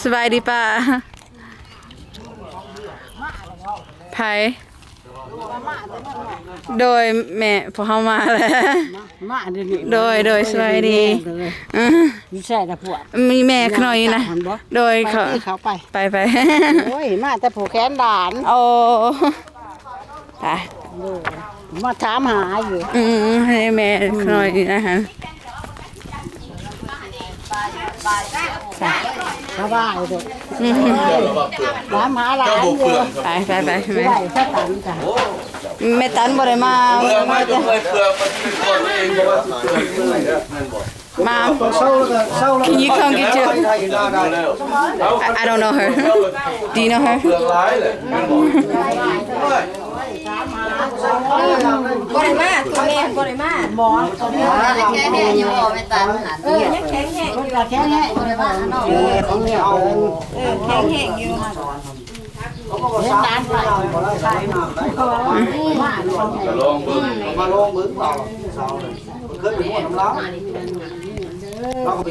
สบายดีป่ะไผโดยแม่พอเข้ามาแล้ว มาเดี๋ยวนี้ โดยสบายดี มีใช่ละพวก มีแม่ขน่อยนะโดยเขา เขาไป ไป โอ้ยมาแต่ผูกแขนหลาน โอ้ไป มาถามหาอยู่ ให้แม่ขน่อยนะฮะ สบายเลยถามหาหลานอยู่ ไปแม่ ได้ถ้าตันจ้ะ แม่ตันบ่ได้มา เปลือกไม่ต้องเคยเปลือกมันเป็นคนเองเพราะว่าเปลือกเมื่อยนะนั่นบอก มา Can you come get your I don't know her do you know her เปลือกร้ายเลยนั่นบอก บ่ได้มาตัวแม่บ่ได้มาหมอแค่แห้งอยู่ไม่ตันหันยังแข็งแห้งอยู่ แค่นี้ บ่ได้มาเนาะ ของเนี่ย แข็งแห้งอยู่ เห็นหลานไปใช่มา จะลองเบิ่ง มาลงมือเปล่าเสาเลยเคยไปม้วนน้ำล้างเราก็ไป